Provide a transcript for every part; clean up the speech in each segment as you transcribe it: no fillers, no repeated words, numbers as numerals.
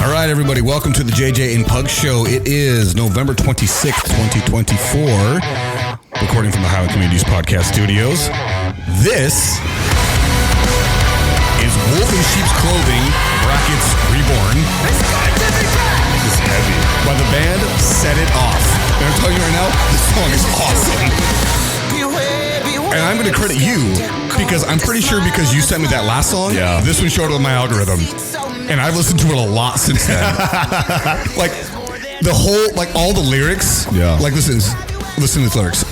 All right, everybody, welcome to the JJ and Pug Show. It is November 26th, 2024, recording from the Highland Communities Podcast Studios. This is Wolf in Sheep's Clothing, brackets, Reborn. This is heavy. By the band, Set It Off. And I'm telling you right now, this song is awesome. And I'm going to credit you because I'm pretty sure because you sent me that last song, this one showed up on my algorithm. And I've listened to it a lot since then. Like the whole, like all the lyrics. Yeah. Like listen to the lyrics.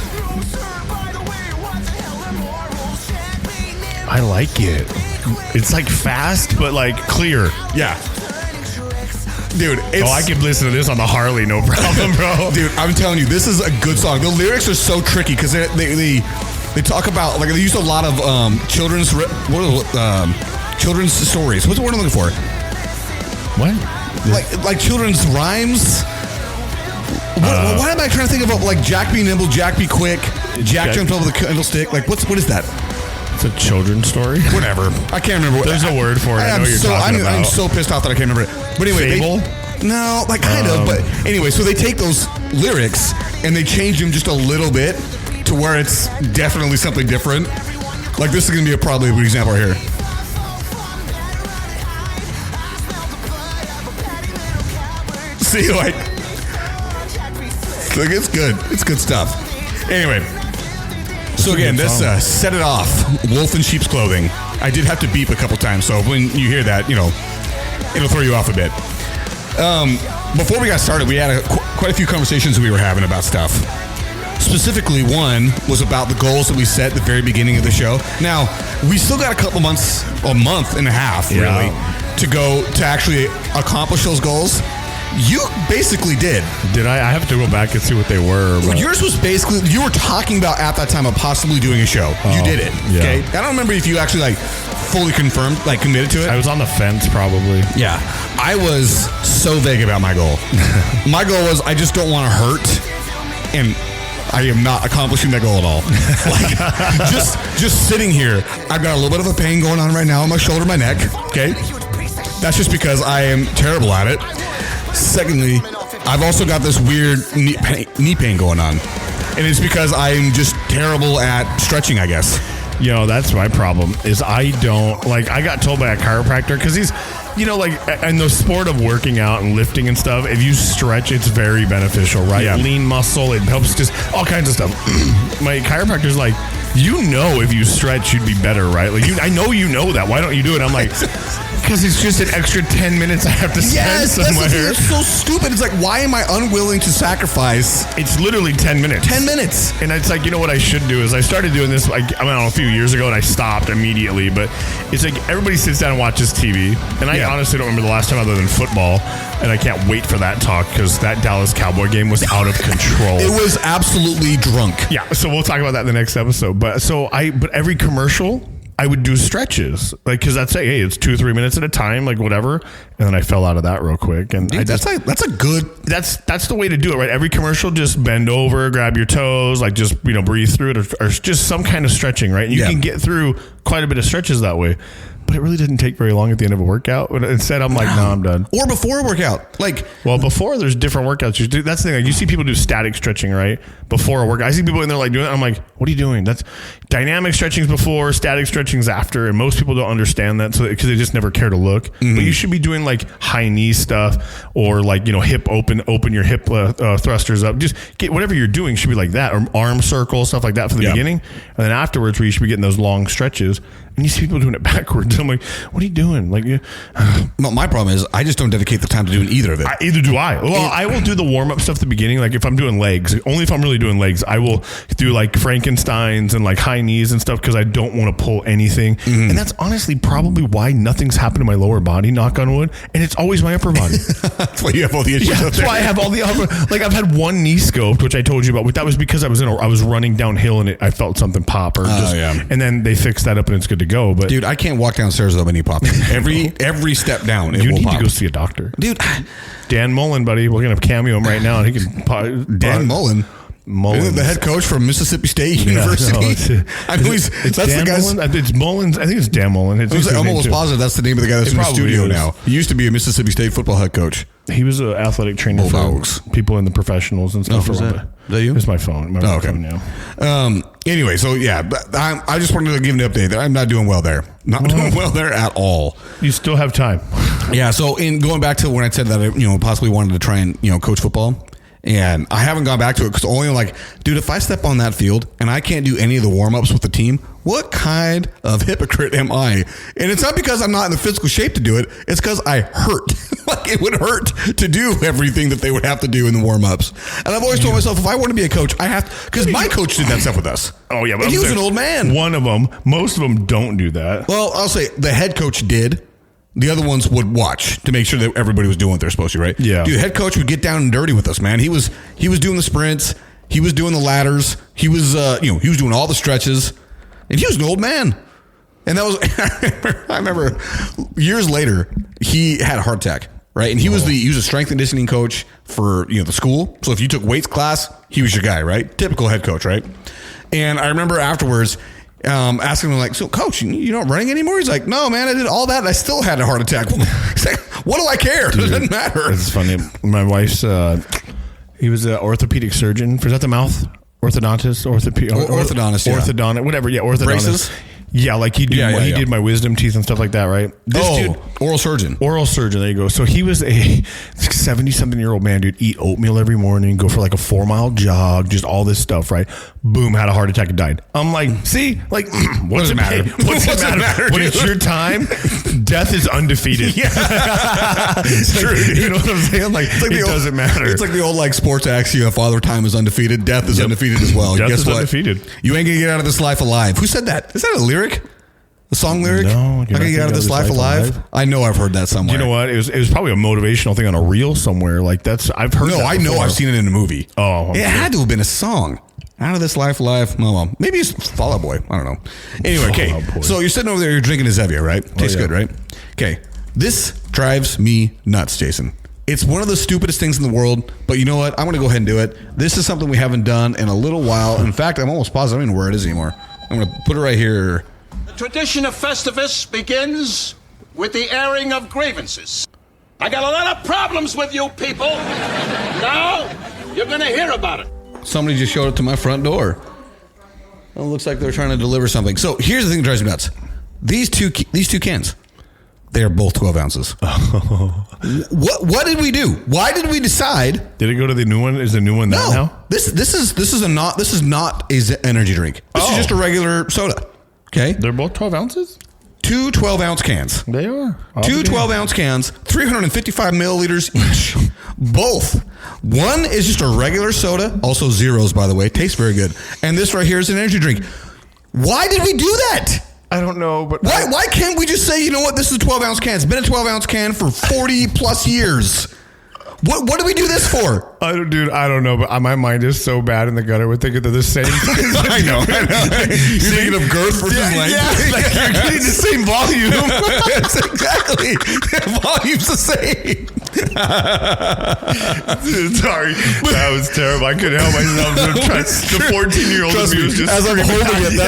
I like it. It's like fast, but like clear. Yeah. Dude, I could listen to this on the Harley, no problem, bro. Dude, I'm telling you, this is a good song. The lyrics are so tricky because they talk about, like, they use a lot of children's stories. What's the word I'm looking for? What? Like children's rhymes. What am I trying to think about? Like Jack be nimble, Jack be quick, Jack jumped over the candlestick. Like what is that? It's a children's story. Whatever. I can't remember. There's a word for it. I know what you're talking about. I'm so pissed off that I can't remember it. But anyway, no, like kind of. But anyway, so they take those lyrics and they change them just a little bit to where it's definitely something different. Like this is gonna be probably a good example right here. See, like it's good. It's good stuff. Anyway, so again, this Set It Off, Wolf in Sheep's Clothing. I did have to beep a couple times, so when you hear that, it'll throw you off a bit. Before we got started, we had quite a few conversations that we were having about stuff. Specifically, one was about the goals that we set at the very beginning of the show. Now, we still got a month and a half, really, to go to actually accomplish those goals. You basically did. Did I? I have to go back and see what they were. But yours was basically, you were talking about at that time of possibly doing a show. You did it. Yeah. Okay. I don't remember if you actually fully confirmed, committed to it. I was on the fence probably. Yeah. I was so vague about my goal. My goal was I just don't want to hurt, and I am not accomplishing that goal at all. just sitting here, I've got a little bit of a pain going on right now on my shoulder, my neck. Okay. That's just because I am terrible at it. Secondly, I've also got this weird knee pain going on. And it's because I'm just terrible at stretching, I guess. That's my problem is I don't, I got told by a chiropractor because he's, in the sport of working out and lifting and stuff, if you stretch, it's very beneficial, right? Yeah. Lean muscle, it helps just all kinds of stuff. My chiropractor's like, if you stretch, you'd be better, right? I know that. Why don't you do it? I'm like, because it's just an extra 10 minutes I have to spend somewhere. It's so stupid. It's like, why am I unwilling to sacrifice? It's literally 10 minutes. 10 minutes. And it's like, what I should do is I started doing this, a few years ago, and I stopped immediately. But it's like everybody sits down and watches TV. And I honestly don't remember the last time other than football. And I can't wait for that talk because that Dallas Cowboy game was out of control. It was absolutely drunk. Yeah. So we'll talk about that in the next episode. But every commercial, I would do stretches, because I'd say, hey, it's 2 or 3 minutes at a time, whatever. And then I fell out of that real quick. And dude, that's the way to do it, right? Every commercial, just bend over, grab your toes, just breathe through it, or just some kind of stretching, right? And you can get through quite a bit of stretches that way. But it really didn't take very long at the end of a workout. Instead, I'm like, no, I'm done. Or before a workout. Before, there's different workouts you do. That's the thing. You see people do static stretching, right? Before a workout. I see people in there doing it. I'm like, what are you doing? That's dynamic stretching's before, static stretching's after. And most people don't understand that because they just never care to look. Mm-hmm. But you should be doing high knee stuff or hip open your hip thrusters up. Just get whatever you're doing should be like that, or arm circle, stuff like that for the beginning. And then afterwards, where you should be getting those long stretches. And you see people doing it backwards. I'm like, what are you doing? My problem is I just don't dedicate the time to doing either of it. Either do I. Well, I will do the warm-up stuff at the beginning. If I'm doing legs, only if I'm really doing legs, I will do Frankensteins and high knees and stuff because I don't want to pull anything. Mm-hmm. And that's honestly probably why nothing's happened to my lower body, knock on wood. And it's always my upper body. That's why you have all the issues. Yeah, that's why I have all the upper. I've had one knee scoped, which I told you about. But that was because I was running downhill and I felt something pop. And then they fixed that up and it's good to go. But dude, I can't walk downstairs without my knee popping. Every step down, it will pop. You need to go see a doctor. Dude. Dan Mullen, buddy. We're going to cameo him right now. And he can Dan Mullen? Mullins. The head coach from Mississippi State University. That's Dan the guy. Mullins? It's Mullins. I think it's Dan Mullins. I'm almost positive that's the name of the guy that's in the studio now. He used to be a Mississippi State football head coach. He was an athletic trainer for people in the professionals and stuff. Is that you? It's my phone. Okay. Phone now. Anyway, so yeah, I just wanted to give an update that I'm not doing well there. Not doing well there at all. You still have time. Yeah. So in going back to when I said that I possibly wanted to try and coach football. And I haven't gone back to it because only like, dude, if I step on that field and I can't do any of the warm-ups with the team, what kind of hypocrite am I? And it's not because I'm not in the physical shape to do it. It's because I hurt. Like it would hurt to do everything that they would have to do in the warm-ups. And I've always told myself, if I want to be a coach, I have to, because my coach did that stuff with us. Oh, yeah. But and he was an old man. One of them. Most of them don't do that. Well, I'll say the head coach did. The other ones would watch to make sure that everybody was doing what they're supposed to, right? Yeah. Dude, the head coach would get down and dirty with us, man. He was doing the sprints. He was doing the ladders. He was, he was doing all the stretches. And he was an old man. And that was, I remember years later, he had a heart attack, right? And he was a strength and conditioning coach for, the school. So if you took weights class, he was your guy, right? Typical head coach, right? And I remember afterwards, asking him like, so coach, you're not running anymore? He's like, no, man, I did all that and I still had a heart attack. He's like, what do I care? Dude, it doesn't matter. It's funny. My wife's, he was an orthopedic surgeon. Is that the mouth? Orthodontist? Orthodontist, yeah. Orthodontist, whatever. Yeah, orthodontist. Braces? Yeah, like he did my wisdom teeth and stuff like that, right? This dude, oral surgeon. Oral surgeon, there you go. So he was a 70-something-year-old man, dude, eat oatmeal every morning, go for like a 4-mile jog, just all this stuff, right? Boom, had a heart attack and died. I'm like, see? Like, what does it matter? What's it matter? When it's your time, death is undefeated. Yeah. True. Like, you know what I'm saying? Like, it doesn't matter. It's like the old sports axiom, Father Time is undefeated, death is undefeated as well. Death Guess is what? undefeated. You ain't gonna get out of this life alive. Who said that? Is that a lyric? The song lyric? No. I can get out of this life alive. I know I've heard that somewhere. You know what? It was probably a motivational thing on a reel somewhere. Like I've heard. No, I know I've seen it in a movie. Oh, it had to have been a song. Out of this life alive. Well, maybe it's Fall Out Boy. I don't know. Anyway, okay. So you're sitting over there, you're drinking a Zevia, right? Tastes good, right? Okay. This drives me nuts, Jason. It's one of the stupidest things in the world, but you know what? I'm going to go ahead and do it. This is something we haven't done in a little while. In fact, I'm almost positive I don't even know where it is anymore. I'm going to put it right here. The tradition of Festivus begins with the airing of grievances. I got a lot of problems with you people. Now, you're going to hear about it. Somebody just showed up to my front door. It looks like they're trying to deliver something. So here's the thing that drives me nuts. These two cans, they are both 12 ounces. What did we do? Why did we decide? Did it go to the new one? Is the new one that now? This is not an energy drink. This is just a regular soda. Okay, they're both 12 ounces. 2 12-ounce cans. They are. 2 12-ounce cans, 355 milliliters each. Both. One is just a regular soda, also zeros, by the way. Tastes very good. And this right here is an energy drink. Why did we do that? I don't know, but why can't we just say, you know what, this is a 12-ounce can. It's been a 12-ounce can for 40 plus years. What do we do this for? I don't know, but my mind is so bad in the gutter. We're thinking they're the same. I know. You're thinking of girth versus length. Yeah, like you're getting the same volume. Yes, exactly. The volume's the same. Sorry, that was terrible. I couldn't help myself. The 14-year-old Trust me, was just as I'm holding it,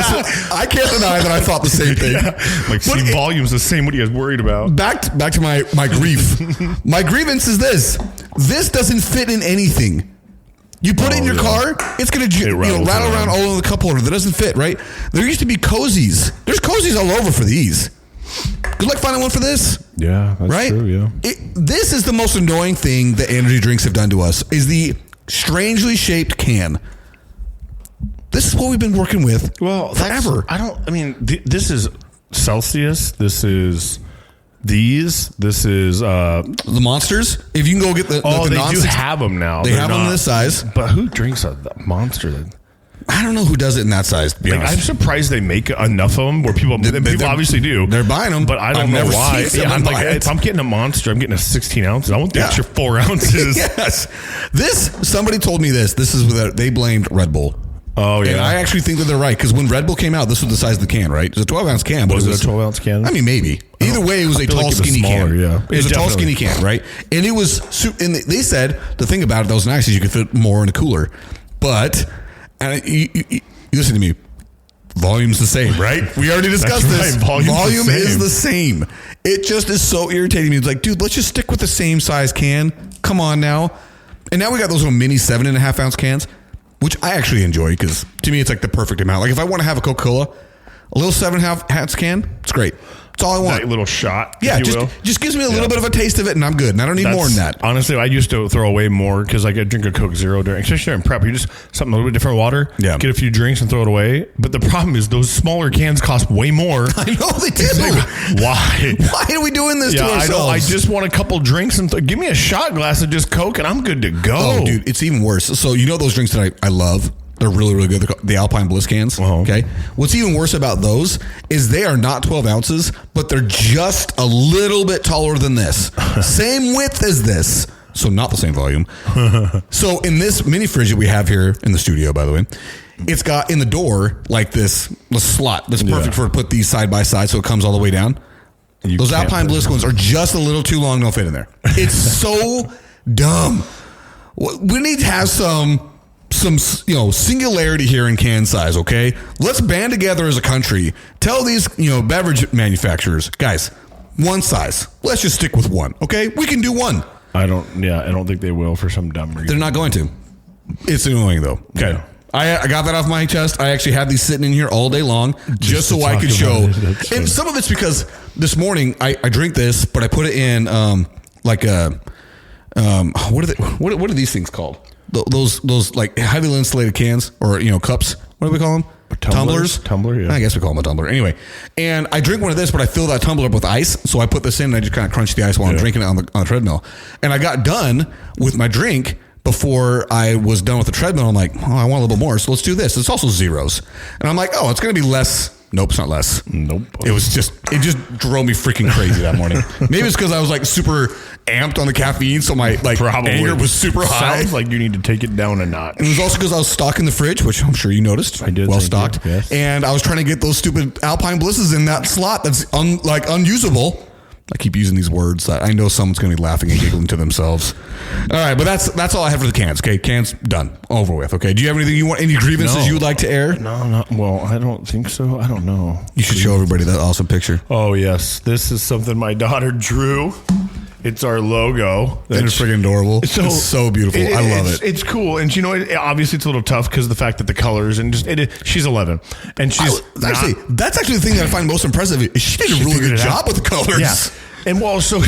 I can't deny that I thought the same thing. Yeah. Like, see, volume's the same. What are you guys worried about? Back to my grief. My grievance is this. This doesn't fit in anything. You put it in your car, it's going to rattle around all over the cup holder. That doesn't fit, right? There used to be cozies. There's cozies all over for these. Good luck finding one for this. Yeah, that's right? true, yeah. This is the most annoying thing that energy drinks have done to us, is the strangely shaped can. This is what we've been working with forever. This is Celsius. This is... This is the Monsters. If you can go get the they do have them now. They have them in this size. But who drinks a Monster? I don't know who does it in that size. To be honest, I'm surprised they make enough of them where people obviously do. They're buying them, but I don't know why. Yeah, I'm like, if I'm getting a Monster, I'm getting a 16 ounces. I want the extra 4 ounces. Yes. Somebody told me this. This is what they blamed Red Bull. Oh, yeah. And I actually think that they're right, because when Red Bull came out, this was the size of the can, right? It was a 12-ounce can. But was it a 12-ounce can? I mean, maybe. Either way, it was a tall, skinny can. Yeah. It was a tall, skinny can, right? And it was, and they said, the thing about it that was nice is you could fit more in a cooler. But, and you listen to me, volume's the same, right? We already discussed this. Right. Volume is the same. It just is so irritating me. It's like, dude, let's just stick with the same size can. Come on now. And now we got those little mini 7.5 ounce cans, which I actually enjoy because to me, it's like the perfect amount. Like if I want to have a Coca-Cola, a little 7.5 ounce can, it's great. That's all I want. That little shot, yeah, if you will. just gives me a little bit of a taste of it, and I'm good. And I don't need more than that. Honestly, I used to throw away more because like I drink a Coke Zero during, especially during prep. You just something a little bit different water. Yeah. Get a few drinks and throw it away. But the problem is those smaller cans cost way more. I know they do. Like, why? Why are we doing this to ourselves? I just want a couple drinks and give me a shot glass of just Coke and I'm good to go. Oh, dude, it's even worse. So you know those drinks that I love? They're really, really good. The Alpine Bliss cans. Okay. What's even worse about those is they are not 12 ounces, but they're just a little bit taller than this. Same width as this. So not the same volume. So in this mini fridge that we have here in the studio, by the way, it's got in the door like this slot that's perfect for to put these side by side so it comes all the way down. Those Alpine Bliss ones are just a little too long. Don't fit in there. It's so dumb. We need to have some singularity here in can size, okay? Let's band together as a country. Tell these, beverage manufacturers, guys, one size. Let's just stick with one, okay? We can do one. I don't think they will for some dumb reason. They're not going to. It's annoying though. Okay. Yeah. I got that off my chest. I actually had these sitting in here all day long just so I could show. And some of it's because this morning I drink this, but I put it in what are these things called? Those like heavily insulated cans or cups. What do we call them? Tumblers. Tumbler, yeah. I guess we call them a tumbler. Anyway, and I drink one of this, but I fill that tumbler up with ice. So I put this in and I just kind of crunch the ice while I'm drinking it on the treadmill. And I got done with my drink before I was done with the treadmill. I'm like, I want a little bit more, so let's do this. It's also zeros, and I'm like, it's going to be less. Nope, it's not less. Nope. It just drove me freaking crazy that morning. Maybe it's because I was like super amped on the caffeine, so my anger was super high. Sounds like you need to take it down a notch. And it was also because I was stocking the fridge, which I'm sure you noticed. I did. Well stocked. Yes. And I was trying to get those stupid Alpine Blisses in that slot that's unusable. I keep using these words. I know someone's going to be laughing and giggling to themselves. All right, but that's all I have for the cans. Okay, cans done, over with. Okay, do you have anything you want? Any grievances you would like to air? No. Well, I don't think so. I don't know. You should show everybody that awesome picture. Oh yes, this is something my daughter drew. It's our logo. It's freaking adorable. It's so beautiful. I love it. It's cool, and obviously it's a little tough because of the fact that the colors and she's 11, and that's actually the thing that I find most impressive. Is she did a really good job with the colors. Yeah, and so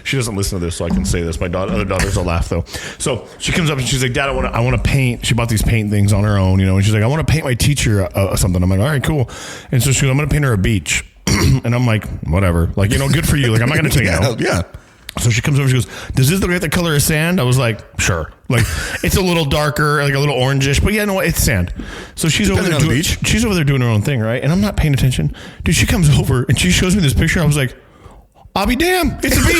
she doesn't listen to this, so I can say this. My other daughters will laugh though. So she comes up and she's like, "Dad, I want to paint." She bought these paint things on her own, and she's like, "I want to paint my teacher something." I'm like, "All right, cool." And so she goes, "I'm going to paint her a beach," and I'm like, "Whatever, like good for you." Like I'm not going to take it out. Yeah. So she comes over, she goes, "Does this look like the color of sand?" I was like, "Sure." Like it's a little darker, like a little orangish, but yeah, no, it's sand. So she's over there doing she's over there doing her own thing, right? And I'm not paying attention. Dude, she comes over and she shows me this picture. I was like, I'll be damned, it's a beach.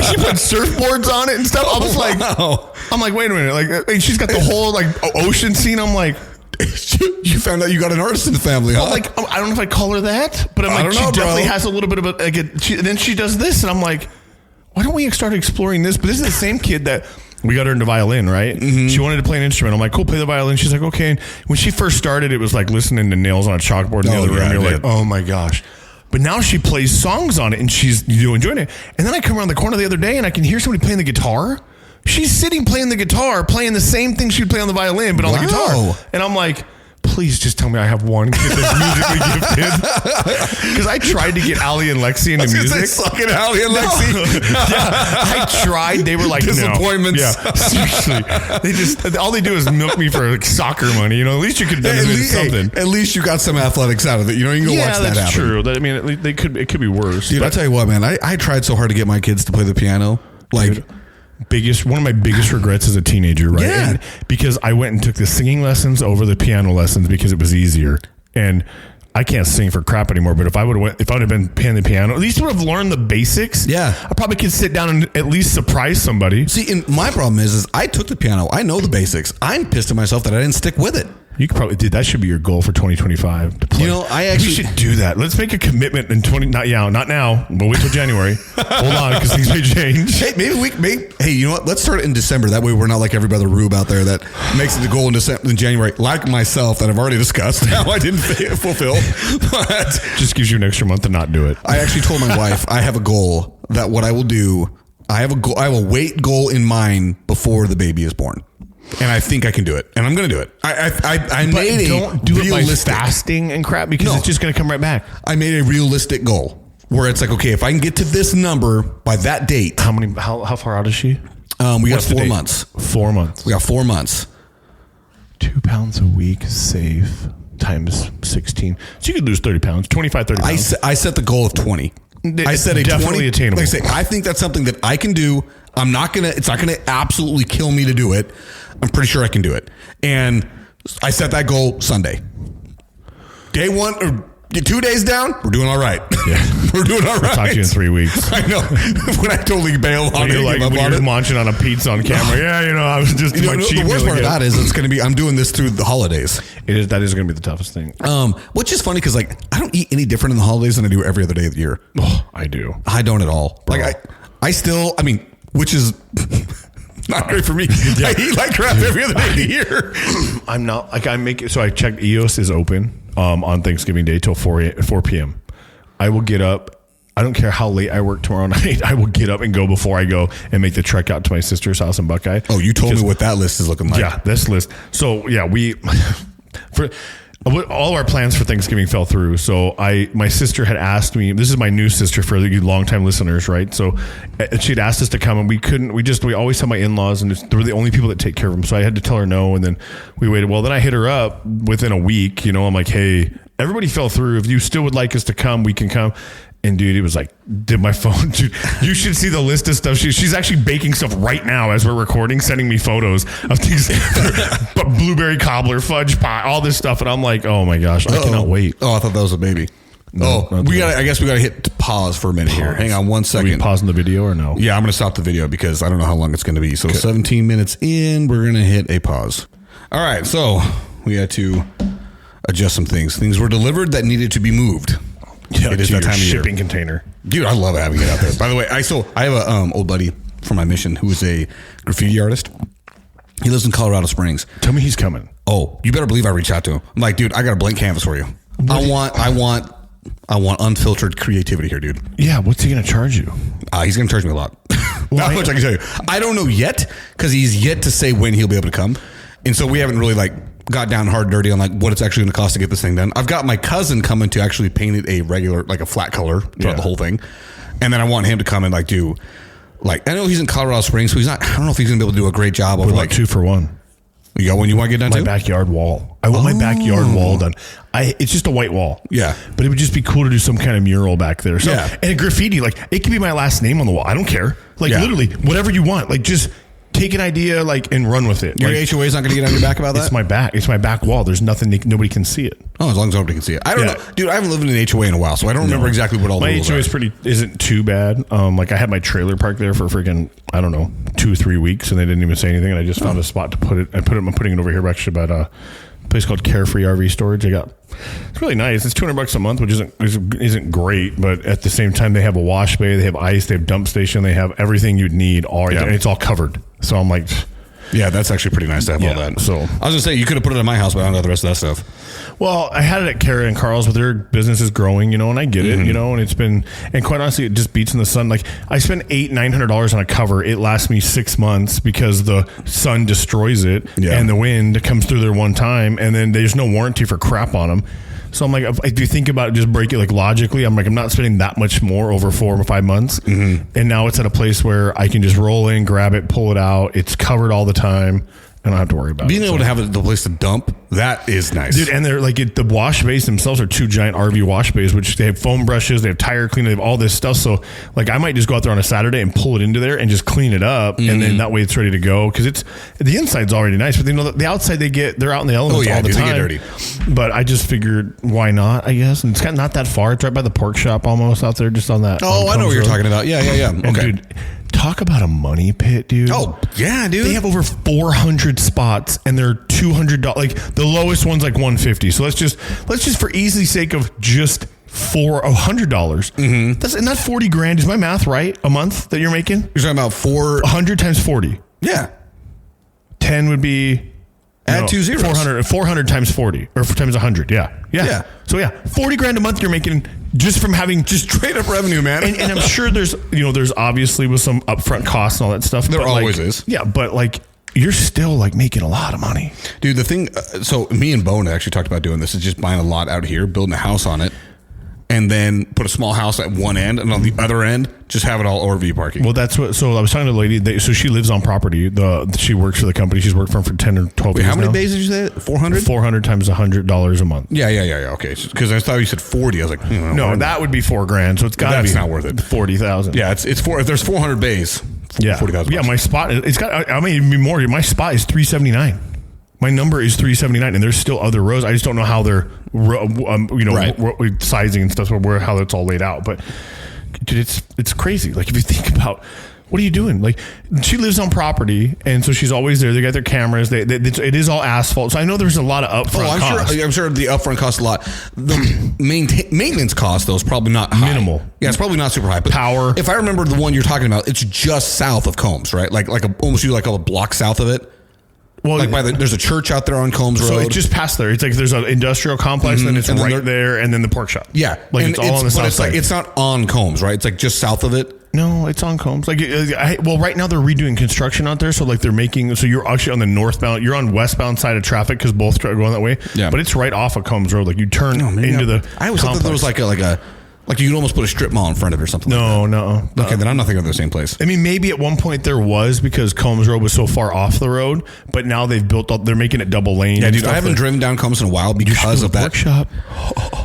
She put surfboards on it and stuff. I was like, I'm like, wait a minute, like, and she's got the whole like ocean scene. I'm like, you found out you got an artist in the family, huh? I'm like, I don't know if I call her that, but I'm like, she definitely has a little bit of then she does this, and I'm like, why don't we start exploring this? But this is the same kid that we got her into violin, right? Mm-hmm. She wanted to play an instrument. I'm like, cool, play the violin. She's like, okay. And when she first started, it was like listening to nails on a chalkboard in the other room. You're like, oh my gosh. But now she plays songs on it, and she's enjoying it. And then I come around the corner the other day, and I can hear somebody playing the guitar. She's sitting playing the guitar, playing the same thing she'd play on the violin, but on the guitar. And I'm like, please just tell me I have one kid that's musically gifted. Because I tried to get Allie and Lexi into music. Sucking Allie and Lexi. Yeah, I tried. They were like, disappointments. No. Yeah, seriously. All they do is milk me for like soccer money. At least you could have done something. At least you got some athletics out of it. You can go watch that happen. Yeah, that's true. It could be worse. Dude, I'll tell you what, man. I tried so hard to get my kids to play the piano. Like... One of my biggest regrets as a teenager, right? Yeah. And because I went and took the singing lessons over the piano lessons because it was easier. And I can't sing for crap anymore, but if I would have been playing the piano, at least would have learned the basics. Yeah. I probably could sit down and at least surprise somebody. See, and my problem is I took the piano. I know the basics. I'm pissed at myself that I didn't stick with it. You could probably, dude, that should be your goal for 2025. To play. You know, we should do that. Let's make a commitment in not now. We'll wait till January. Hold on, because things may change. Hey, hey, you know what? Let's start it in December. That way we're not like every other rube out there that makes it the goal in January, like myself that I've already discussed. How I didn't fulfill. But just gives you an extra month to not do it. I actually told my wife I have a goal that what I will do, I have a weight goal in mind before the baby is born. And I think I can do it, and I'm going to do it. I made don't do it by fasting and crap because it's just going to come right back. I made a realistic goal where it's like, okay, if I can get to this number by that date. How far out is she? We got 4 months. 4 months. We got 4 months. 2 pounds a week safe times 16. So you could lose 30 pounds, 25, 30 pounds. I set the goal of 20. I said definitely 20, attainable. Like I say, I think that's something that I can do. It's not gonna absolutely kill me to do it. I'm pretty sure I can do it. And I set that goal Sunday. Day 1 or 2 days down, we're doing all right. Yeah. We're doing all right. I'll talk to you in 3 weeks. I know. When I totally bail on it. When you're munching on a pizza on camera. Yeah, I was just doing my cheat meal. The worst part of that is it's going to be, I'm doing this through the holidays. That is going to be the toughest thing. Which is funny because like I don't eat any different in the holidays than I do every other day of the year. Oh, I do. I don't at all. Bro. Like I still, which is not great for me. Yeah. I eat like crap every other day of the year. I'm not like so I checked EOS is open on Thanksgiving Day till 4 p.m. I will get up. I don't care how late I work tomorrow night. I will get up and go before I go and make the trek out to my sister's house in Buckeye. Oh, you told me what that list is looking like. Yeah, this list. So yeah, all our plans for Thanksgiving fell through. So my sister had asked me, this is my new sister for you longtime listeners, right? So she'd asked us to come and we couldn't, we always have my in-laws and they were the only people that take care of them. So I had to tell her no. And then we waited. Well, then I hit her up within a week, I'm like, hey, everybody fell through. If you still would like us to come, we can come. And dude, it was like, did my phone, dude, you should see the list of stuff. She's actually baking stuff right now as we're recording, sending me photos of things, but blueberry cobbler, fudge pie, all this stuff. And I'm like, oh my gosh, I cannot wait. Oh, I thought that was a baby. No, I guess we got to hit pause for a minute here. Hang on 1 second. Are we pausing the video or no? Yeah, I'm going to stop the video because I don't know how long it's going to be. So 17 minutes in, we're going to hit a pause. All right. So we had to adjust some things. Things were delivered that needed to be moved. Yeah, it is that time of shipping container. Dude, I love having it out there. By the way, I have a old buddy from my mission who is a graffiti artist. He lives in Colorado Springs. Tell me he's coming. Oh, you better believe I reach out to him. I'm like, dude, I got a blank canvas for you. I want unfiltered creativity here, dude. Yeah, what's he going to charge you? He's going to charge me a lot. Not much I can tell you. I don't know yet because he's yet to say when he'll be able to come. And so we haven't really got down hard and dirty on what it's actually going to cost to get this thing done. I've got my cousin coming to actually paint it a regular, a flat color throughout the whole thing. And then I want him to come and do, I know he's in Colorado Springs, so I don't know if he's going to be able to do a great job of 2 for 1. You got one you want to get done my too? Backyard wall. I want my backyard wall done. It's just a white wall. Yeah. But it would just be cool to do some kind of mural back there. So, yeah. And a graffiti, it could be my last name on the wall. I don't care. Literally, whatever you want. Just take an idea and run with it. Your HOA is not going to get on your back about that? It's my back wall. There's nothing, nobody can see it. Oh, as long as nobody can see it. I don't know. Dude, I haven't lived in an HOA in a while, so I don't remember exactly what all the rules are. My HOA isn't too bad. I had my trailer parked there for freaking, 2 or 3 weeks and they didn't even say anything. And I just found a spot to put it. I'm putting it over here actually about a place called Carefree RV Storage. It's really nice. It's $200 a month, which isn't great, but at the same time, they have a wash bay, they have ice, they have dump station, they have everything you'd need and it's all covered. So I'm like, yeah, that's actually pretty nice to have all that. So I was gonna say you could have put it in my house, but I don't know the rest of that stuff. Well, I had it at Kara and Carl's, but their business is growing, and I get it, and it's been, and quite honestly, it just beats in the sun. I spent $800-900 on a cover. It lasts me 6 months because the sun destroys it, and the wind comes through there one time, and then there's no warranty for crap on them. So I'm like, if you think about it, just break it logically, I'm not spending that much more over 4 or 5 months. And now it's at a place where I can just roll in, grab it, pull it out. It's covered all the time. I don't have to worry about being able to have the place to dump. That is nice, dude. And they're the wash bays themselves are 2 giant RV wash bays, which they have foam brushes, they have tire cleaner, they have all this stuff. So I might just go out there on a Saturday and pull it into there and just clean it up, and then that way it's ready to go. Because the inside's already nice, but the outside they're out in the elements all the time. They get dirty. But I just figured why not? I guess, and it's not that far. It's right by the pork shop almost out there, just on that. Oh, I know what you're talking about. Yeah. And okay. Dude, talk about a money pit, dude. Oh, yeah, dude. They have over 400 spots, and they're 2 $200. Like the lowest one's like $150. So let's just for easy sake of just for $100. Mm-hmm. That's 40 grand. Is my math right? A month that you're making? You're talking about 100 times 40. Yeah. 10 would be. Add 2 zeros. 400 times 40 or times 100. Yeah. So 40 grand a month you're making just from having just straight up revenue, man. And I'm sure there's obviously with some upfront costs and all that stuff. There always is. Yeah. But like, you're still like making a lot of money. Dude, the thing, so me and Bone actually talked about doing this is just buying a lot out here, building a house on it, and then put a small house at one end, and on the other end, just have it all RV parking. Well, that's what. So I was talking to the lady. So she lives on property. She works for the company. She's worked for them for 10 or 12 years. How many now. days did you say? 400. 400 times $100 a month. Yeah. Okay, because I thought you said 40. I was like, no, that would be $4 grand. So it's got to be. That's not worth it. 40,000. Yeah, it's four. If there's 400 bays, 40,000. Yeah, my spot. It's got. I mean, even more. My spot is 379. My number is 379, and there's still other rows. I just don't know how they're, sizing and stuff, how it's all laid out. But dude, it's crazy. Like if you think about, what are you doing? Like she lives on property, and so she's always there. They got their cameras. It is all asphalt. So I know there's a lot of upfront costs. I'm sure the upfront costs a lot. The maintenance cost though is probably not high. Minimal. Yeah, it's probably not super high. But power. If I remember the one you're talking about, it's just south of Combs, right? Almost a block south of it. Well, there's a church out there on Combs Road. So it's just past there. It's like there's an industrial complex, and then it's right there, and then the pork shop. Yeah, like it's all on the south side. Like, it's not on Combs, right? It's like just south of it. No, it's on Combs. Like, right now they're redoing construction out there, so like they're making. So you're actually on the northbound. You're on westbound side of traffic because both are going that way. Yeah, but it's right off of Combs Road. Like you turn into the. I always thought that there was like you could almost put a strip mall in front of it or something. No. Okay, then I'm not thinking of the same place. I mean, maybe at one point there was because Combs Road was so far off the road, but now they've built up. They're making it double lane. Yeah, dude, I haven't driven down Combs in a while because of that pork shop.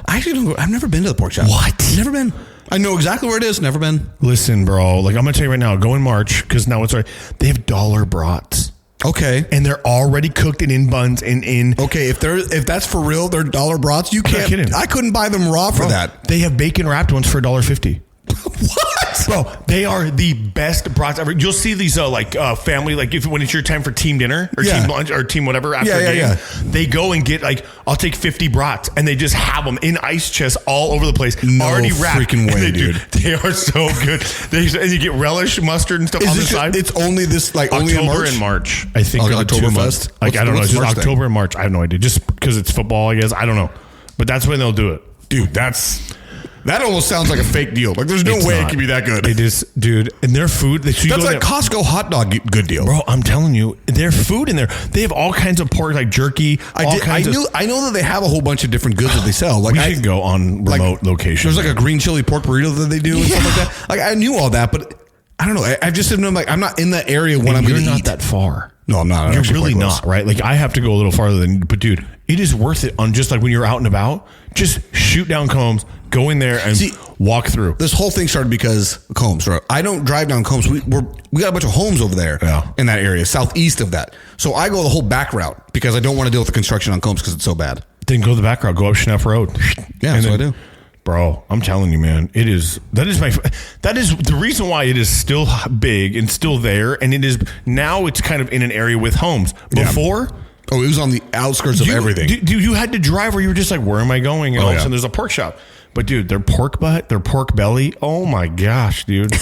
I actually don't. I've never been to the pork shop. What? Never been. I know exactly where it is. Never been. Listen, bro. Like I'm gonna tell you right now. Go in March because now it's right. They have dollar brats. Okay, and they're already cooked and in buns and in. Okay, if that's for real, they're dollar brats. You can't. Kidding. I couldn't buy them raw for that. They have bacon wrapped ones for $1.50. What, bro? They are the best brats ever. You'll see these family when it's your time for team dinner or team lunch or team whatever after a game. They go and get I'll take 50 brats and they just have them in ice chests all over the place, already wrapped. Freaking way, dude! They are so good. And you get relish, mustard, and stuff on the side. It's only this only in October and March. I think Oktoberfest. I don't know. It's just October and March. I have no idea. Just because it's football, I guess. I don't know. But that's when they'll do it, dude. That almost sounds like a fake deal. Like there's no way it can be that good. It is, dude. And their food. That's like Costco hot dog good deal, bro. I'm telling you, their food in there. They have all kinds of pork, like jerky. I know that they have a whole bunch of different goods that they sell. Like we should go on remote location. There's like a green chili pork burrito that they do and stuff like that. Like I knew all that, but I don't know. I just didn't know. Like I'm not in that area when I'm going to eat. You're not that far. No, I'm not. You're really not, right? Like I have to go a little farther than. But dude, it is worth it. On just like when you're out and about, just shoot down Combs, go in there and walk through. This whole thing started because of Combs, right? I don't drive down Combs. We got a bunch of homes over there in that area, southeast of that. So I go the whole back route because I don't want to deal with the construction on Combs because it's so bad. Then go the back route. Go up Schneff Road. Yeah, that's what I do. Bro, I'm telling you, man, that is the reason why it is still big and still there, and it's kind of in an area with homes. Before, it was on the outskirts of everything. You had to drive where you were just like, where am I going? And all of a sudden, there's a pork shop. But dude, their pork butt, their pork belly, oh my gosh, dude,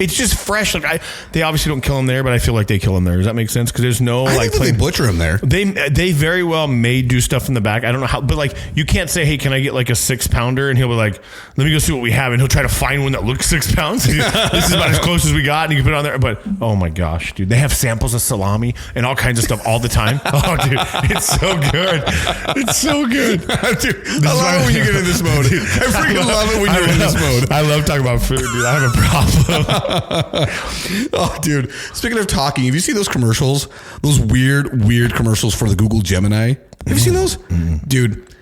it's just fresh. Like they obviously don't kill them there, but I feel like they kill them there. Does that make sense? Because there's no I think they butcher them there. They very well may do stuff in the back. I don't know how, but like you can't say, hey, can I get like a 6-pounder? And he'll be like, let me go see what we have, and he'll try to find one that looks 6 pounds. This is about as close as we got, and you can put it on there. But oh my gosh, dude, they have samples of salami and all kinds of stuff all the time. Oh, dude, it's so good. It's so good, dude. I love it when you get in this mode. Dude, I freaking love it when you're in this mode. I love talking about food, dude. I have a problem. Oh, dude. Speaking of talking, have you seen those commercials? Those weird commercials for the Google Gemini? Have you seen those? Dude,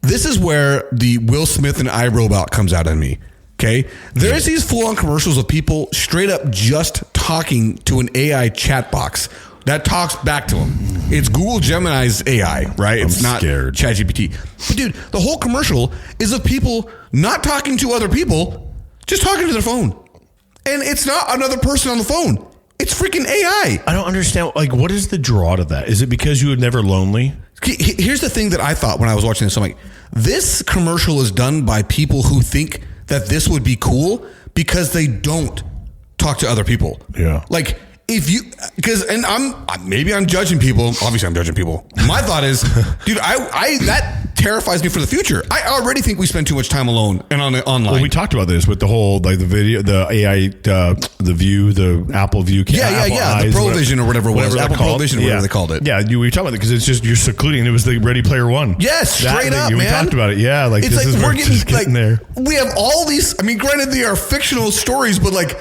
this is where the Will Smith and iRobot comes out on me. Okay? There's these full-on commercials of people straight up just talking to an AI chat box that talks back to them. It's Google Gemini's AI, right? It's not ChatGPT. But dude, the whole commercial is of people not talking to other people, just talking to their phone. And it's not another person on the phone. It's freaking AI. I don't understand. Like, what is the draw to that? Is it because you were never lonely? Here's the thing that I thought when I was watching this. I'm like, this commercial is done by people who think that this would be cool because they don't talk to other people. Yeah. Like, if you, because, and maybe I'm judging people. Obviously, I'm judging people. My thought is, dude, that terrifies me for the future. I already think we spend too much time alone and online. Well, we talked about this with the whole, like, the video, the AI, the View, the Apple View. Yeah. The ProVision or whatever it was. Apple ProVision or whatever they called it. Yeah, we were talking about it because it's just, you're secluding. It was the Ready Player One. Yes, straight up, man. We talked about it. Yeah, like, it's this like is we're getting there. We have all these, I mean, granted, they are fictional stories, but like,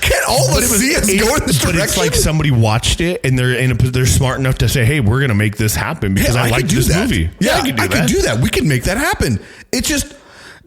can't all of us see us go in this direction? But it's like somebody watched it and they're smart enough to say, hey, we're going to make this happen because I like this movie. Yeah, I could do that. We can make that happen. It's just,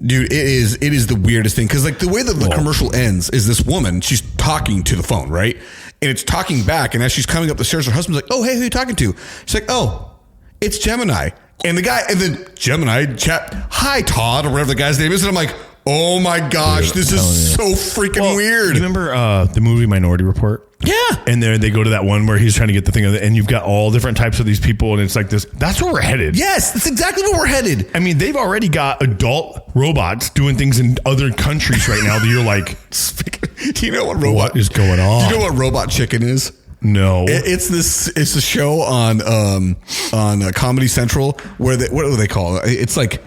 dude, it is the weirdest thing. Because like the way that the commercial ends is this woman, she's talking to the phone, right? And it's talking back. And as she's coming up the stairs, her husband's like, oh, hey, who are you talking to? She's like, oh, it's Gemini. And the guy, and then Gemini chat, hi, Todd, or whatever the guy's name is. And I'm like, oh my gosh, this is so freaking weird. You remember the movie Minority Report? Yeah. And there they go to that one where he's trying to get the thing of it, and you've got all different types of these people, and it's like this. That's where we're headed. Yes, that's exactly where we're headed. I mean, they've already got adult robots doing things in other countries right now that you're like, do you know what is going on? Do you know what Robot Chicken is? No. It's a show on Comedy Central where what do they call it? It's like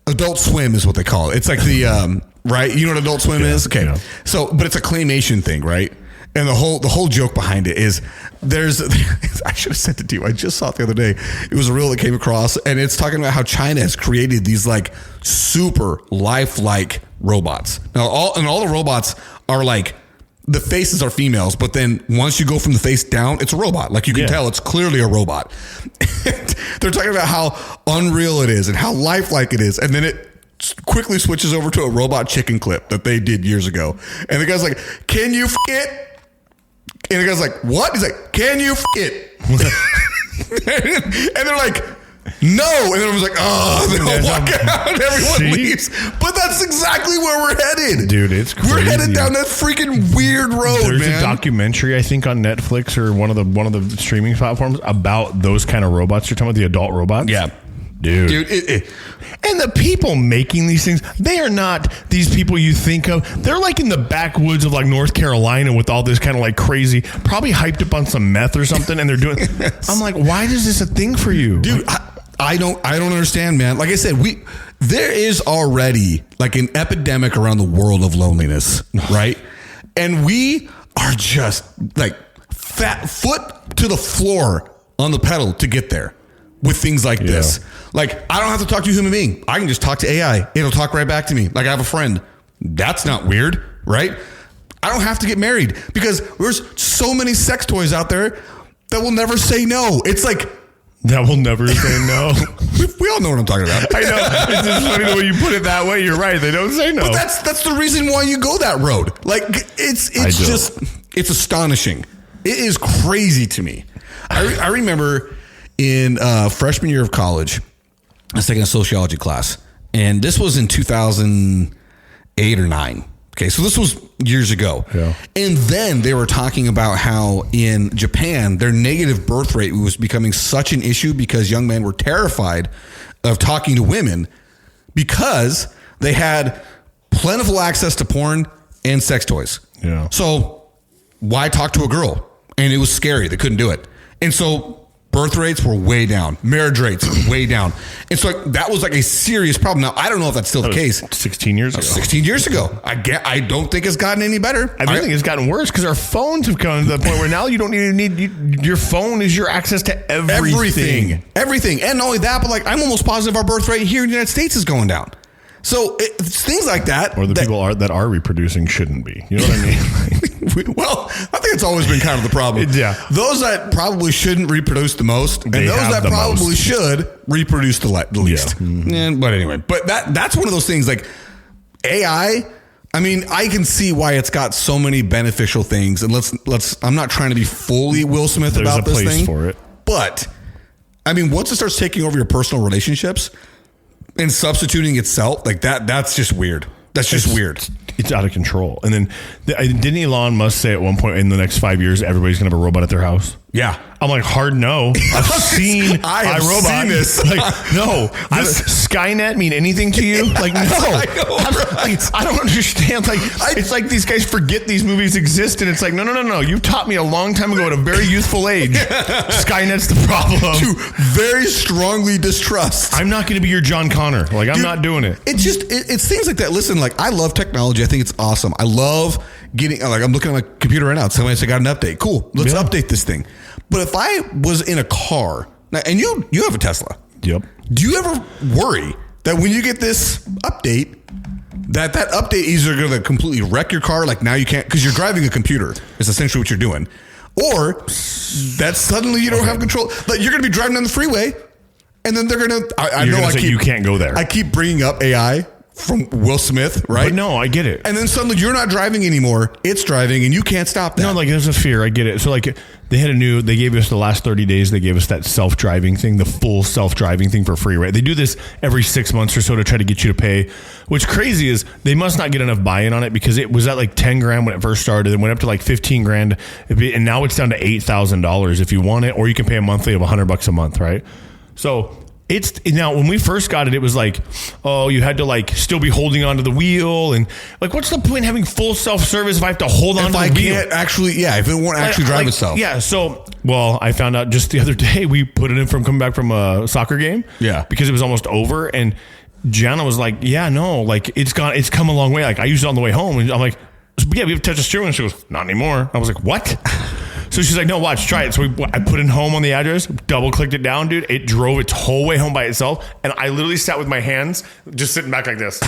Adult Swim is what they call it. It's like the right. You know what Adult Swim is? Okay. Yeah. So, but it's a claymation thing, right? And the whole joke behind it is I should have sent it to you. I just saw it the other day. It was a reel that came across, and it's talking about how China has created these like super lifelike robots. Now, all the robots are like, the faces are females, but then once you go from the face down, it's a robot. Like you can tell it's clearly a robot. They're talking about how unreal it is and how lifelike it is. And then it quickly switches over to a Robot Chicken clip that they did years ago. And the guy's like, can you f it? And the guy's like, what? He's like, can you f it? And they're like, no. And everyone's like, oh, they all walk out and everyone leaves. But that's exactly where we're headed. Dude, it's crazy. We're headed down that freaking weird road, There's man. A documentary, I think, on Netflix or one of the streaming platforms about those kind of robots. You're talking about the adult robots? Yeah. Dude. And the people making these things, they are not these people you think of. They're like in the backwoods of like North Carolina with all this kind of like crazy, probably hyped up on some meth or something. And they're doing, I'm like, why is this a thing for you? Dude, I don't understand, man. Like I said, there is already like an epidemic around the world of loneliness, right? And we are just like foot to the floor on the pedal to get there with things like this. Like, I don't have to talk to a human being. I can just talk to AI. It'll talk right back to me. Like I have a friend. That's not weird, right? I don't have to get married because there's so many sex toys out there that will never say no. It's like, that will never say no. We all know what I'm talking about. I know. It's just funny the way you put it that way. You're right. They don't say no. But that's the reason why you go that road. Like it's astonishing. It is crazy to me. I remember in freshman year of college, I was taking a sociology class, and this was in 2008 or 9. Okay, so this was years ago. Yeah. And then they were talking about how in Japan, their negative birth rate was becoming such an issue because young men were terrified of talking to women because they had plentiful access to porn and sex toys. Yeah. So why talk to a girl? And it was scary. They couldn't do it. And so birth rates were way down. Marriage rates way down. And so that was like a serious problem. Now, I don't know if that's still the case. 16 years ago. 16 years ago. I don't think it's gotten any better. I think it's gotten worse because our phones have come to the point where now you don't need your phone is your access to everything. Everything. And not only that, but like I'm almost positive our birth rate here in the United States is going down. So it's things like that. Or the people that are reproducing shouldn't be. You know what I mean? Well, I think it's always been kind of the problem. Yeah. Those that probably shouldn't reproduce the most, and those that probably should reproduce the least. Yeah. Mm-hmm. But anyway, that's one of those things like AI. I mean, I can see why it's got so many beneficial things. And let's. I'm not trying to be fully Will Smith about this thing. There's a place for it. But I mean, once it starts taking over your personal relationships and substituting itself like that, that's just weird. That's just weird. it's out of control. And then didn't Elon Musk say at one point in the next 5 years everybody's gonna have a robot at their house? Yeah. I'm like, hard no. I've seen iRobot. Seen this. Like, no. Skynet mean anything to you? Like, no. I don't understand. Like, it's like these guys forget these movies exist, and it's like, no. You taught me a long time ago at a very youthful age. Skynet's the problem. To very strongly distrust. I'm not going to be your John Connor. Like, I'm not doing it. It's things like that. Listen, like, I love technology. I think it's awesome. I love getting, like, I'm looking at my computer right now. Somebody said, got an update. Cool. Let's update this thing. But if I was in a car, and you have a Tesla. Yep. Do you ever worry that when you get this update, that update is either going to completely wreck your car? Like, now you can't, because you're driving a computer. It's essentially what you're doing. Or that suddenly you don't have control. Like, you're going to be driving down the freeway, and then they're going to, I know you can't go there. I keep bringing up AI from Will Smith, right? But no, I get it. And then suddenly you're not driving anymore. It's driving, and you can't stop that. No, like, there's a fear. I get it. So, like, they gave us the last 30 days, they gave us that self-driving thing, the full self-driving thing for free, right? They do this every 6 months or so to try to get you to pay. What's crazy is they must not get enough buy-in on it, because it was at like 10 grand when it first started. It went up to like 15 grand. And now it's down to $8,000 if you want it, or you can pay a monthly of $100 a month, right? So it's now, when we first got it, it was like, oh, you had to like still be holding onto the wheel, and like, what's the point in having full self-service if I have to hold on to the wheel? If I can't actually, if it won't actually drive itself. Yeah. So, well, I found out just the other day, we put it in from coming back from a soccer game. Yeah. Because it was almost over, and Gianna was like, yeah, no, like, it's come a long way. Like, I used it on the way home, and I'm like, yeah, we have to touch the steering wheel. And she goes, not anymore. I was like, what? So she's like, no, watch, try it. So I put in home on the address, double clicked it down, dude. It drove its whole way home by itself. And I literally sat with my hands just sitting back like this.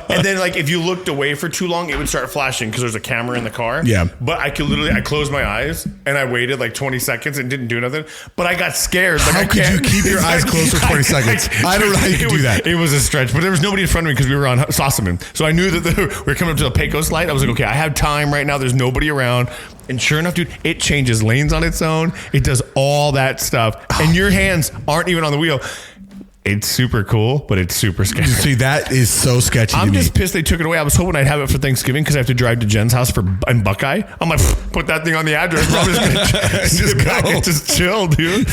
And then, like, if you looked away for too long, it would start flashing because there's a camera in the car. Yeah. But I closed my eyes and I waited like 20 seconds and didn't do nothing. But I got scared. Like, how could you keep your eyes closed for 20 seconds? I don't know how you could do that. It was a stretch, but there was nobody in front of me because we were on Sossaman. So I knew that we were coming up to the Pecos light. I was like, okay, I have time right now. There's nobody around. And sure enough, dude, it changes lanes on its own. It does all that stuff. And your hands aren't even on the wheel. It's super cool, but it's super scary. See, that is so sketchy. I'm just pissed they took it away. I was hoping I'd have it for Thanksgiving because I have to drive to Jen's house in Buckeye. I'm like, put that thing on the address. Bro. Just chill, dude.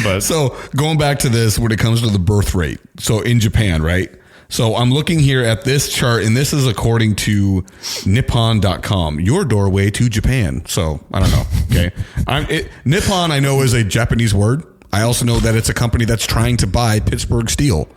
But so going back to this, when it comes to the birth rate, so in Japan, right? So I'm looking here at this chart, and this is according to Nippon.com, your doorway to Japan. So I don't know. Okay, Nippon, I know, is a Japanese word. I also know that it's a company that's trying to buy Pittsburgh Steel.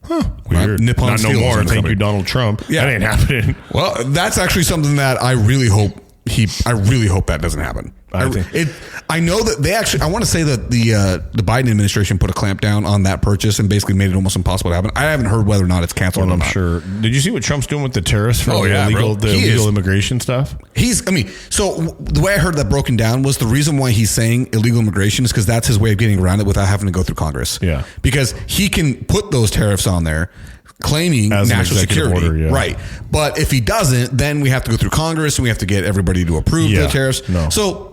Huh. Weird. Nippon Not Steel. No more. Thank you, Donald Trump. Yeah. That ain't happening. Well, that's actually something that I really hope that doesn't happen. I know that they actually, I want to say that the Biden administration put a clamp down on that purchase and basically made it almost impossible to happen. I haven't heard whether or not it's canceled or not. I'm sure. Did you see what Trump's doing with the tariffs for illegal immigration stuff? So the way I heard that broken down was the reason why he's saying illegal immigration is because that's his way of getting around it without having to go through Congress. Yeah. Because he can put those tariffs on there claiming as national security. Order, yeah. Right. But if he doesn't, then we have to go through Congress and we have to get everybody to approve the tariffs. No. So,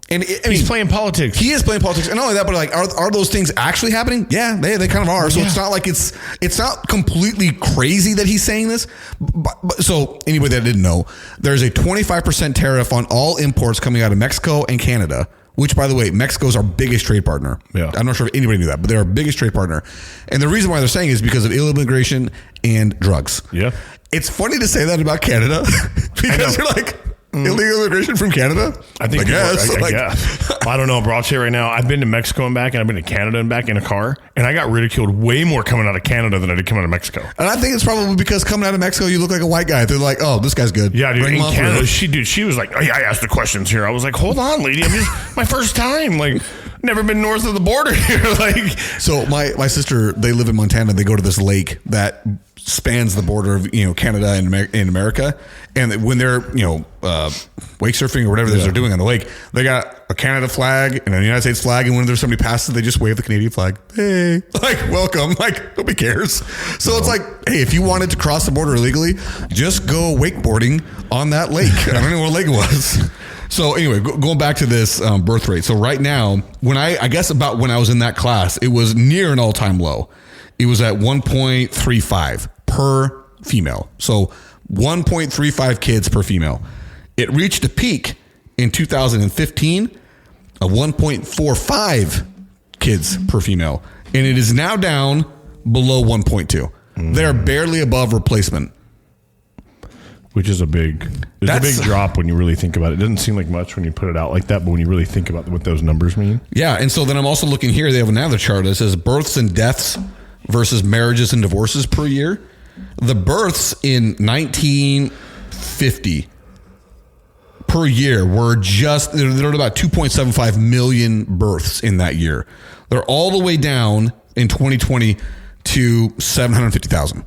he's playing politics. He is playing politics. And not only that, but like, are those things actually happening? Yeah, they kind of are. So it's not like it's not completely crazy that he's saying this. But so anybody that didn't know, there's a 25% tariff on all imports coming out of Mexico and Canada, which, by the way, Mexico's our biggest trade partner. Yeah. I'm not sure if anybody knew that, but they're our biggest trade partner. And the reason why they're saying is because of illegal immigration and drugs. Yeah. It's funny to say that about Canada because you're like, illegal immigration from Canada? I think. I don't know, bro. I'll tell you right now. I've been to Mexico and back, and I've been to Canada and back in a car, and I got ridiculed way more coming out of Canada than I did coming out of Mexico. And I think it's probably because coming out of Mexico, you look like a white guy. They're like, "Oh, this guy's good." Yeah, dude. In Canada, she was like, "Oh, yeah, I asked the questions here." I was like, "Hold on, lady. I'm just my first time. Like, never been north of the border here." Like, so my sister, they live in Montana. They go to this lake that spans the border of Canada and America, and when they're wake surfing or whatever they're doing on the lake, they got a Canada flag and a United States flag, and when there's somebody passes, they just wave the Canadian flag. Hey, like, welcome. Like, nobody cares. So it's like, hey, if you wanted to cross the border illegally, just go wakeboarding on that lake. I don't know what lake it was. So anyway, going back to this birth rate. So right now, when I guess about when I was in that class, it was near an all-time low. It was at 1.35 per female. So 1.35 kids per female. It reached a peak in 2015 of 1.45 kids per female. And it is now down below 1.2. They're barely above replacement. Which is a big drop when you really think about it. It doesn't seem like much when you put it out like that, but when you really think about what those numbers mean. Yeah, and so then I'm also looking here. They have another chart that says births and deaths versus marriages and divorces per year. The births in 1950 per year were they're about 2.75 million births in that year. They're all the way down in 2020 to 750,000.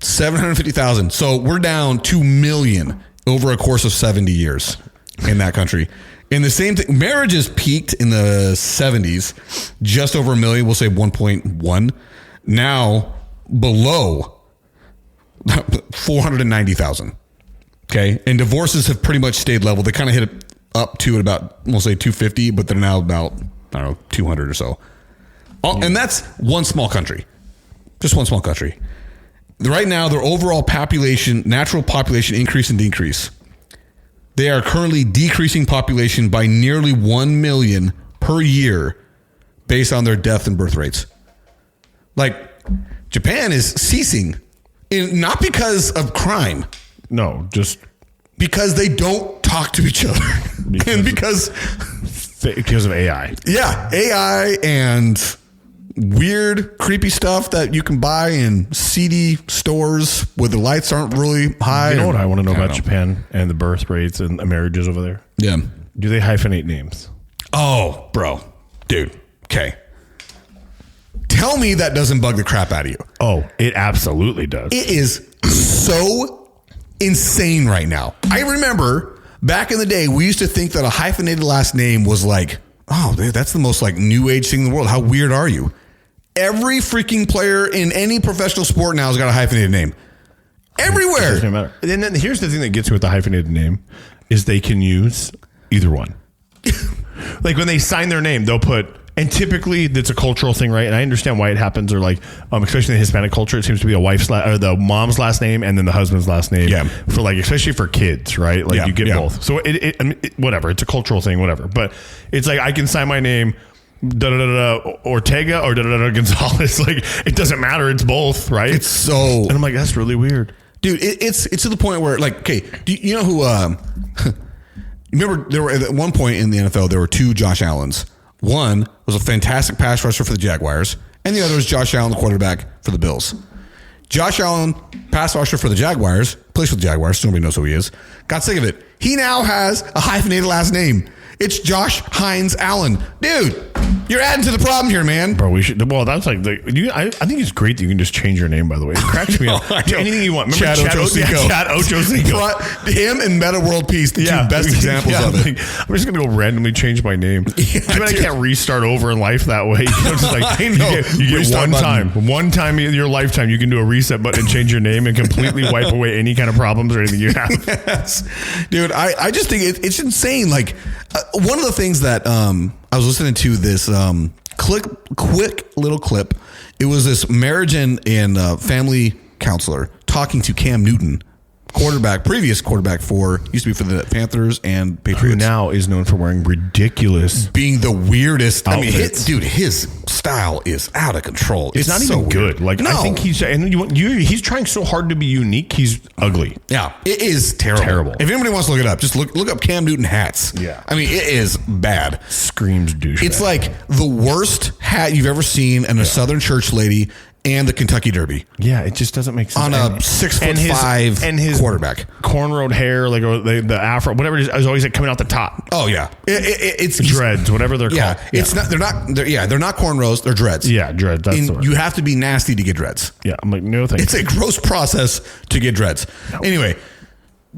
750,000. So we're down 2 million over a course of 70 years in that country. And the same thing, marriages peaked in the 70s, just over a million, we'll say 1.1. Now below 490,000. Okay. And divorces have pretty much stayed level. They kind of hit it up to about, we'll say 250, but they're now about, 200 or so. And that's one small country. Just one small country. Right now, their overall population, natural population increase and decrease. They are currently decreasing population by nearly 1 million per year based on their death and birth rates. Like, Japan is ceasing, not because of crime. No, just because they don't talk to each other. And because of AI. Yeah, AI and weird, creepy stuff that you can buy in seedy stores where the lights aren't really high. You know what I want to know about Japan and the birth rates and the marriages over there? Yeah. Do they hyphenate names? Oh, bro. Dude. Okay. Tell me that doesn't bug the crap out of you. Oh, it absolutely does. It is so insane right now. I remember back in the day, we used to think that a hyphenated last name was like, oh, dude, that's the most like new age thing in the world. How weird are you? Every freaking player in any professional sport now has got a hyphenated name. Everywhere. It doesn't matter. And then here's the thing that gets me with the hyphenated name is they can use either one. Like when they sign their name, they'll put, and typically that's a cultural thing, right? And I understand why it happens, or like, especially in the Hispanic culture, it seems to be a wife's or the mom's last name and then the husband's last name. Yeah. For like, especially for kids, right? Like you get both. So I mean, whatever, it's a cultural thing, whatever. But it's like I can sign my name Ortega or Gonzalez. Like it doesn't matter. It's both, right? It's so. And I'm like, that's really weird, dude. It's to the point where like, okay, do you know who? Remember, there were at one point in the NFL there were two Josh Allens. One was a fantastic pass rusher for the Jaguars, and the other was Josh Allen, the quarterback for the Bills. Josh Allen, pass rusher for the Jaguars, plays for the Jaguars, so nobody knows who he is. Got sick of it. He now has a hyphenated last name. It's Josh Hines Allen. Dude, you're adding to the problem here, man. Bro, we should. Well, that's like I think it's great that you can just change your name. By the way, it cracks me up. Anything you want. Remember Chad Ochocinco. Him and Meta World Peace, the two best examples of it. Like, I'm just gonna go randomly change my name. I can't restart over in life that way. You know, just like you get one time in your lifetime, you can do a reset button and change your name and completely wipe away any kind of problems or anything you have. Yes, dude. I just think it's insane. Like one of the things that I was listening to this quick little clip. It was this marriage and family counselor talking to Cam Newton, previous quarterback used to be for the Panthers and Patriots. Who now is known for wearing ridiculous, being the weirdest. outfits. I mean, his style is out of control. It's not so even good. Like no. I think he's trying so hard to be unique. He's ugly. Yeah, it is terrible. If anybody wants to look it up, just look up Cam Newton hats. Yeah, I mean, it is bad. Screams douche. It's like the worst hat you've ever seen in a Southern church lady and the Kentucky Derby. Yeah, it just doesn't make sense. On a 6'5" and his quarterback, cornrowed hair, like the afro, whatever it is always like coming out the top. Oh yeah, it's dreads, whatever they're called. It's not. They're not cornrows. They're dreads. Yeah, dreads. That's the word. You have to be nasty to get dreads. Yeah, I'm like, no thanks. It's a gross process to get dreads. No. Anyway,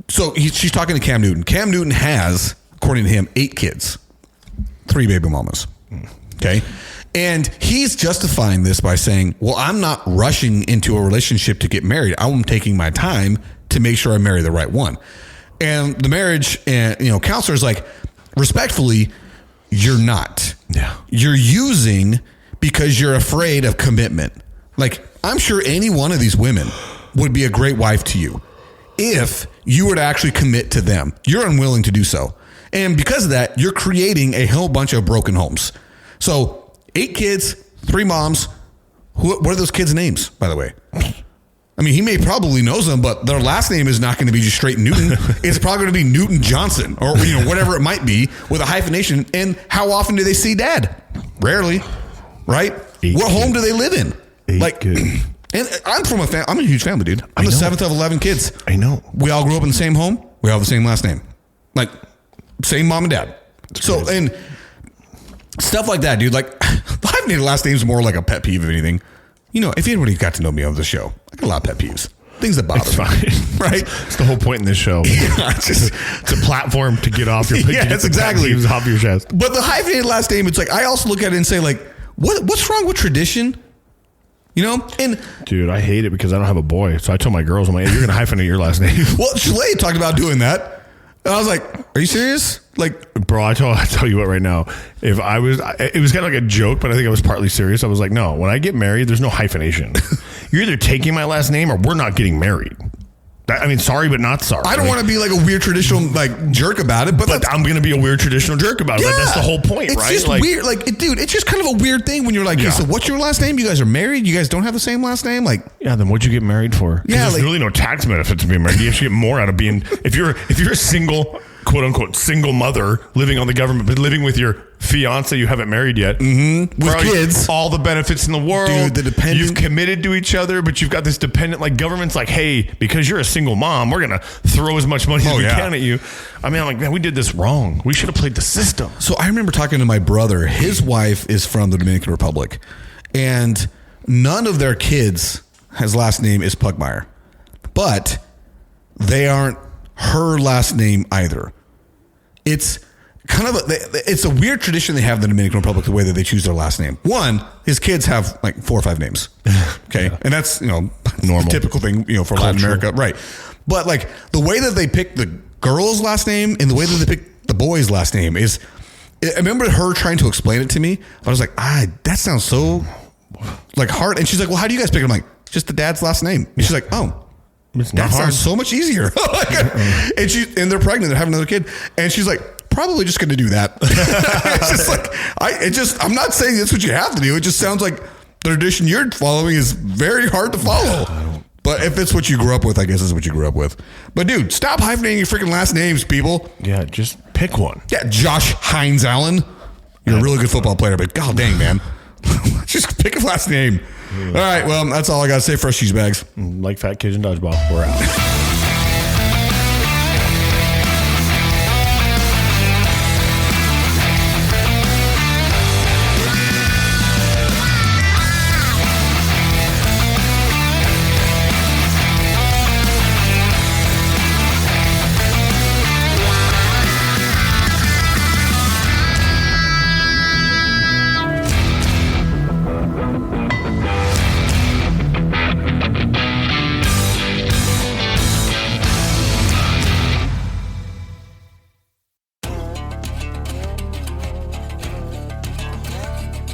so she's talking to Cam Newton. Cam Newton has, according to him, 8 kids, 3 baby mamas. Okay. And he's justifying this by saying, well, I'm not rushing into a relationship to get married. I'm taking my time to make sure I marry the right one. And the marriage counselor is like, respectfully, you're not. Yeah. You're using because you're afraid of commitment. Like, I'm sure any one of these women would be a great wife to you if you were to actually commit to them. You're unwilling to do so. And because of that, you're creating a whole bunch of broken homes. So 8 kids, 3 moms. What are those kids' names, by the way? I mean, he may probably knows them, but their last name is not going to be just straight Newton. It's probably going to be Newton Johnson or whatever it might be with a hyphenation. And how often do they see dad? Rarely, right? What home do they live in? 8 kids. And I'm from I'm a huge family, dude. I'm the 7th of 11 kids. I know. We all grew up in the same home. We all have the same last name. Like, same mom and dad. So, and stuff like that, dude. Like, hyphenated last names are more like a pet peeve of anything. If anybody got to know me on the show, I got a lot of pet peeves. Things that bother me. Right? It's the whole point in this show. Yeah, it's a platform to get off your that's exactly off your chest. But the hyphenated last name, it's like, I also look at it and say, like, what's wrong with tradition? And dude, I hate it because I don't have a boy. So I told my girls, I'm like, hey, you're going to hyphenate your last name. Well, Shalay talked about doing that. And I was like, are you serious? Like, bro, I tell you what right now, it was kind of like a joke, but I think I was partly serious. I was like, no, when I get married, there's no hyphenation. You're either taking my last name or we're not getting married. Sorry, but not sorry. I don't want to be like a weird traditional jerk about it, but I'm going to be a weird traditional jerk about it. Yeah, like, that's the whole point, it's right? It's just weird. Dude, it's just kind of a weird thing when you're like, hey, so what's your last name? You guys are married? You guys don't have the same last name? Like, yeah, then what'd you get married for? Yeah, there's really no tax benefit to being married. You actually get more out of being, if you're a single, quote unquote, single mother living on the government, but living with your fiance you haven't married yet. Mm-hmm. With kids. All the benefits in the world. Dude, the dependent. You've committed to each other, but you've got this dependent, like government's like, hey, because you're a single mom, we're going to throw as much money as we can at you. I'm like, man, we did this wrong. We should have played the system. So I remember talking to my brother. His wife is from the Dominican Republic. And none of their kids, his last name is Pugmire. But they aren't her last name either. It's kind of it's a weird tradition they have in the Dominican Republic, the way that they choose their last name. One, his kids have like 4 or 5 names. Okay. Yeah. And that's, normal, typical thing, for Latin America. Right. But like the way that they pick the girl's last name and the way that they pick the boy's last name is, I remember her trying to explain it to me. I was like, that sounds so like hard. And she's like, well, how do you guys pick it? I'm like, just the dad's last name. And she's like, oh, that sounds so much easier. And they're pregnant. They're having another kid. And she's like, probably just going to do that. It's just like, I'm not saying that's what you have to do. It just sounds like the tradition you're following is very hard to follow. But if it's what you grew up with, I guess it's what you grew up with. But dude, stop hyphenating your freaking last names, people. Yeah, just pick one. Yeah, Josh Hines Allen. You're a really good football player, but god dang, man. Just pick a last name. All right, well, that's all I got to say for us cheese bags. Like Fat Kids and Dodgeball, we're out.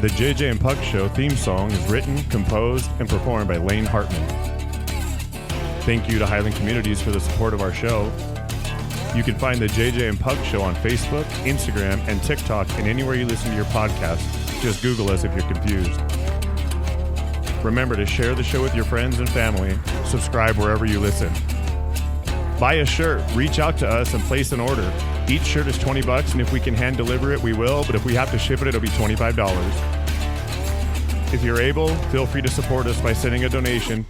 The JJ and Puck Show theme song is written, composed, and performed by Lane Hartman. Thank you to Highland Communities for the support of our show. You can find the JJ and Puck Show on Facebook, Instagram, and TikTok, and anywhere you listen to your podcast. Just Google us if you're confused. Remember to share the show with your friends and family. Subscribe wherever you listen. Buy a shirt, reach out to us, and place an order. Each shirt is $20, and if we can hand deliver it, we will, but if we have to ship it, it'll be $25. If you're able, feel free to support us by sending a donation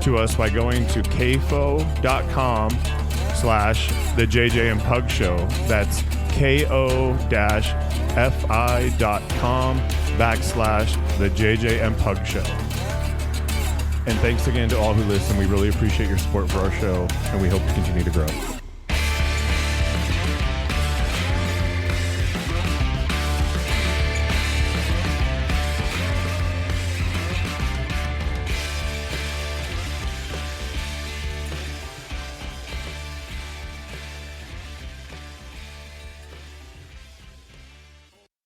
to us by going to kfo.com/the JJ and Pug Show. That's ko-fi.com/the JJ and Pug Show. And thanks again to all who listen. We really appreciate your support for our show, and we hope to continue to grow.